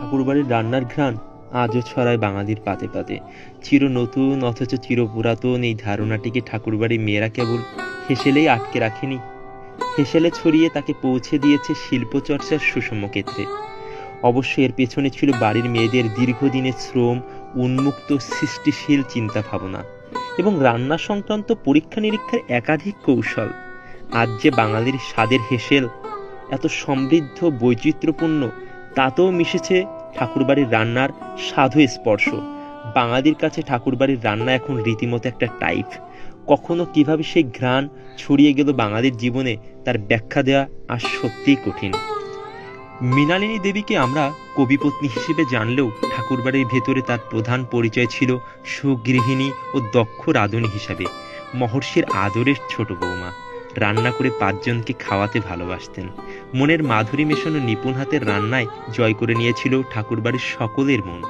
ঠাকুরবাড়ির রান্নার ঘ্রাণ আজও ছড়ায় বাঙালির পাতে পাতে। চির নতুন অথচ চির পুরাতন এই ধারণাটিকে ঠাকুরবাড়ির মেয়েরা কেবল হেসেলেই আটকে রাখেনি, হেসেলে ছড়িয়ে তাকে পৌঁছে দিয়েছে শিল্পচর্চার সুষম ক্ষেত্রে। অবশ্য এর পেছনে ছিল বাড়ির মেয়েদের দীর্ঘদিনের শ্রম, উন্মুক্ত সৃষ্টিশীল চিন্তা ভাবনা এবং রান্না সংক্রান্ত পরীক্ষা নিরীক্ষার একাধিক কৌশল। আজ যে বাঙালির স্বাদের হেসেল এত সমৃদ্ধ বৈচিত্র্যপূর্ণ, তাতেও মিশেছে ঠাকুরবাড়ির রান্নার সাধু স্পর্শ। বাঙালির কাছে ঠাকুরবাড়ির রান্না এখন রীতিমতো একটা টাইপ। কখনো কিভাবে সেই ঘ্রাণ ছড়িয়ে গেল বাঙালির জীবনে, তার ব্যাখ্যা দেওয়া আর সত্যিই কঠিন। মৃণালিনী দেবীকে আমরা কবিপত্নী হিসেবে জানলেও ঠাকুরবাড়ির ভেতরে তার প্রধান পরিচয় ছিল সুগৃহিণী ও দক্ষ রাঁধুনি হিসাবে। মহর্ষির আদরের ছোট বৌমা, রান্না করে 5 জনকে খাওয়াতে ভালোবাসতেন। মনের মাধুরী মেশানো নিপুণ হাতের রান্নায় জয় করে নিয়েছিল ঠাকুরবাড়ির সকলের মন।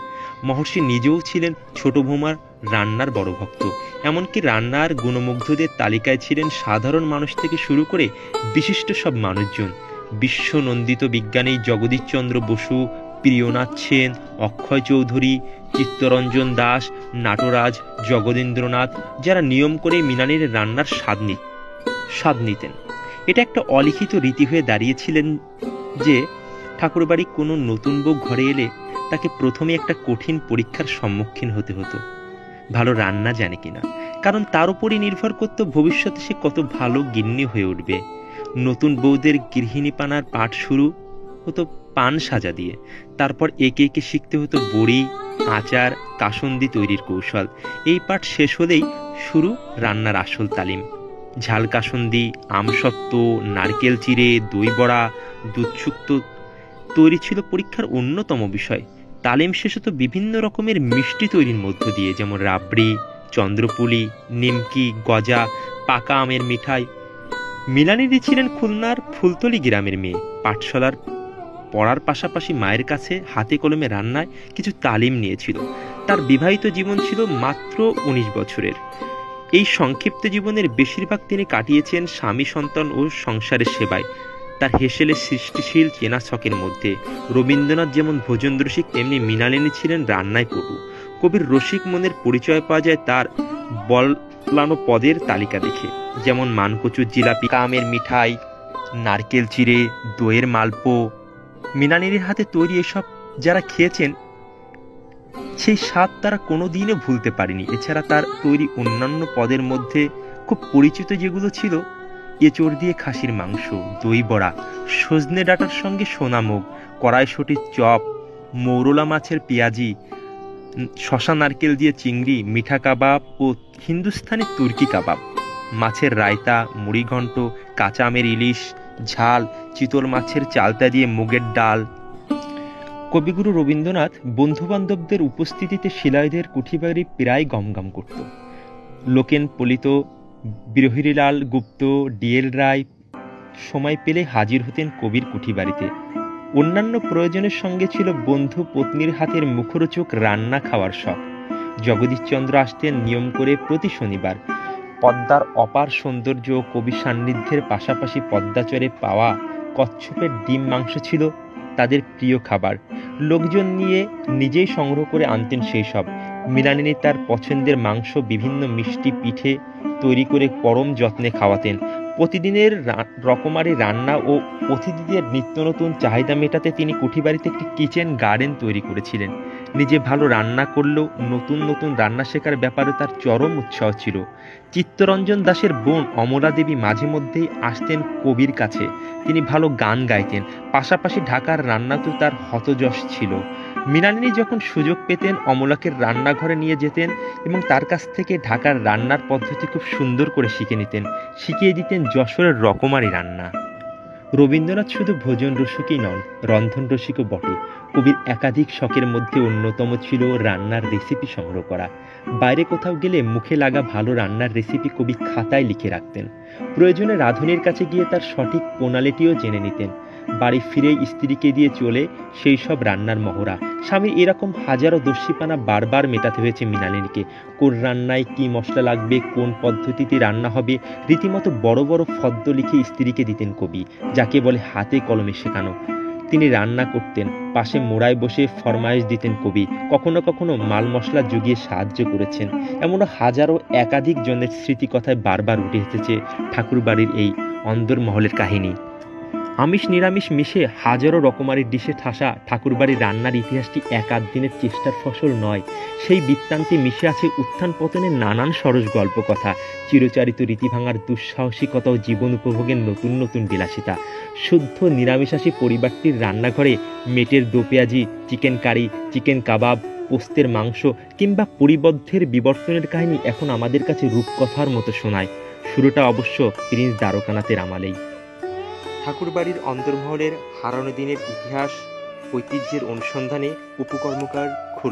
মহর্ষি নিজেও ছিলেন ছোট বৌমার রান্নার বড় ভক্ত। এমনকি রান্নার গুণমুগ্ধদের তালিকায় ছিলেন সাধারণ মানুষ থেকে শুরু করে বিশিষ্ট সব মানুষজন। বিশ্বনন্দিত বিজ্ঞানী জগদীশচন্দ্র বসু, প্রিয়নাথ সেন, অক্ষয় চৌধুরী, চিত্তরঞ্জন দাস, নাটরাজ, জগদীন্দ্রনাথ, যারা নিয়ম করে মৃণালিনীর রান্নার স্বাদ নিতেন। এটা একটা অলিখিত রীতি হয়ে দাঁড়িয়েছিলেন যে ঠাকুরবাড়ি কোনো নতুন বউ ঘরে এলে তাকে প্রথমে একটা কঠিন পরীক্ষার সম্মুখীন হতে হতো, ভালো রান্না জানে কিনা। কারণ তার উপরই নির্ভর করত ভবিষ্যতে সে কত ভালো গিন্নি হয়ে উঠবে। নতুন বউদের গৃহিণীপানার পাঠ শুরু হতো পান সাজা দিয়ে, তারপর একে একে শিখতে হতো বড়ি, আচার, কাসন্দি তৈরির কৌশল। এই পাঠ শেষ হলেই শুরু রান্নার আসল তালিম। ঝাল কাসন্দি, আমসত্ত্ব, নারকেল চিড়ে, দই বড়া, দুধ শুক্তো তৈরি ছিল পরীক্ষার অন্যতম বিষয়। তালিম শেষ হতো বিভিন্ন রকমের মিষ্টি তৈরির মধ্য দিয়ে, যেমন রাবড়ি, চন্দ্রপুলি, নিমকি, গজা, পাকা আমের মিঠাই। মৃণালিনী ছিলেন খুলনার ফুলতলি গ্রামের মেয়ে। পাঠশালার পড়ার পাশাপাশি মায়ের কাছে হাতে কলমে রান্নায় কিছু তালিম নিয়েছিল। তার বিবাহিত জীবন ছিল মাত্র 19 বছরের। এই সংক্ষিপ্ত জীবনের বেশিরভাগ তিনি কাটিয়েছেন স্বামী, সন্তান ও সংসারের সেবায়। তার হেসেলে সৃষ্টিশীল চেনা ছকের মধ্যে। রবীন্দ্রনাথ যেমন ভোজন রসিক, তেমনি মৃণালিনী ছিলেন রান্নায় পটু। কবির রসিক মনের পরিচয় পাওয়া যায় তার বলানো পদের তালিকা দেখে, যেমন মানকচুর জিলাপি, আমের মিঠাই, নারকেল চিড়ে, দইয়ের মালপো। মৃণালিনীর হাতে তৈরি এসব যারা খেয়েছেন সেই স্বাদ তারা কোনোদিনও ভুলতে পারেনি। এছাড়া তার তৈরি অন্যান্য পদের মধ্যে খুব পরিচিত যেগুলো ছিল এঁচড় দিয়ে খাসির মাংস, দই বড়া, সজনে ডাঁটার সঙ্গে সোনামুগ, কড়াইশুঁটির চপ, মৌরলা মাছের পেঁয়াজি, শশা নারকেল দিয়ে চিংড়ি, মিঠা কাবাব ও হিন্দুস্তানি তুর্কি কাবাব, মাছের রায়তা, মুড়িঘণ্ট, কাঁচা আমের ইলিশ, ঝাল, চিতল মাছের চালতা দিয়ে মুগের ডাল। কবিগুরু রবীন্দ্রনাথ বন্ধুবান্ধবদের উপস্থিতিতে শিলাইদের কুঠিবাড়ি প্রায় গমগম করত। লোকেন পলিত, বিরহিলাল গুপ্ত, ডিএল রায় সময় পেলে হাজির হতেন কবির কুঠিবাড়িতে। অন্যান্য প্রয়োজনের সঙ্গে ছিল বন্ধু পত্নীর হাতের মুখরোচক রান্না খাওয়ার শখ। জগদীশচন্দ্র আসতেন নিয়ম করে প্রতি শনিবার। পদ্মার অপার সৌন্দর্য ও কবি সান্নিধ্যের পাশাপাশি পদ্মাচরে পাওয়া কচ্ছপের ডিম মাংস ছিল তাদের প্রিয় খাবার। লোকজন নিয়ে নিজেই সংগ্রহ করে আনতেন সেই সব। মৃণালিনী তার পছন্দের মাংস, বিভিন্ন মিষ্টি পিঠে তৈরি করে পরম যত্নে খাওয়াতেন। প্রতিদিনের রকমারি রান্না ও অতিথিদের নিত্য নতুন চাহিদা মেটাতে তিনি কুঠিবাড়িতে একটি কিচেন গার্ডেন তৈরি করেছিলেন। নিজে ভালো রান্না করলেও নতুন নতুন রান্না শেখার ব্যাপারে তার চরম উৎসাহ ছিল। চিত্তরঞ্জন দাশের বোন অমলা দেবী মাঝে মধ্যেই আসতেন কবির কাছে। তিনি ভালো গান গাইতেন, পাশাপাশি ঢাকার রান্নাতেও তার হতযশ ছিল। মৃণালিনী যখন সুযোগ পেতেন অমলাকে রান্নাঘরে নিয়ে যেতেন এবং তার কাছ থেকে ঢাকার রান্নার পদ্ধতি খুব সুন্দর করে শিখিয়ে দিতেন যশোরের রকমারি রান্না। রবীন্দ্রনাথ শুধু ভোজন রসিকই নন, রন্ধন রসিকও বটে। কবির একাধিক শখের মধ্যে অন্যতম ছিল রান্নার রেসিপি সংগ্রহ করা। বাইরে কোথাও গেলে মুখে লাগা ভালো রান্নার রেসিপি কবি খাতায় লিখে রাখতেন। প্রয়োজনে রাঁধুনির কাছে গিয়ে তার সঠিক প্রণালীটিও জেনে নিতেন। বাড়ি ফিরেই স্ত্রীকে দিয়ে চলে সেই সব রান্নার মহড়া। স্বামীর এরকম হাজারো দস্যিপানা বারবার মেটাতে হয়েছে মৃণালিনীকে। কোন রান্নায় কি মশলা লাগবে, কোন পদ্ধতিতে রান্না হবে, রীতিমতো বড় বড় ফদ্দ লিখে স্ত্রীকে দিতেন কবি, যাকে বলে হাতে কলমে শেখানো। তিনি রান্না করতেন, পাশে মোড়ায় বসে ফরমায়েশ দিতেন কবি, কখনো কখনো মাল মশলা জুগিয়ে সাহায্য করেছেন। এমনও হাজারো একাধিক জনের স্মৃতিকথায় বারবার উঠে এসেছে ঠাকুরবাড়ির এই অন্দরমহলের কাহিনী। আমিষ নিরামিষ মিশে হাজারো রকমারি ডিশে ঠাসা ঠাকুরবাড়ির রান্নার ইতিহাসটি এক আধ দিনের চেষ্টার ফসল নয়। সেই বৃত্তান্তে মিশে আছে উত্থান পতনের নানান সরস গল্পকথা, চিরচারিত রীতিভাঙার দুঃসাহসিকতা ও জীবন উপভোগের নতুন নতুন বিলাসিতা। শুদ্ধ নিরামিষাশী পরিবারটির রান্নাঘরে মেটের দো পেঁয়াজি, চিকেন কারি, চিকেন কাবাব, পোস্তের মাংস কিংবা পরিবদ্ধের বিবর্তনের কাহিনী এখন আমাদের কাছে রূপকথার মতো শোনায়। শুরুটা অবশ্য প্রিন্স দ্বারকানাথের আমলেই। ঠাকুরবাড়ির অন্দরমহলের হারানো দিনের ইতিহাস ঐতিহ্যের অনুসন্ধানে অপু কর্মকার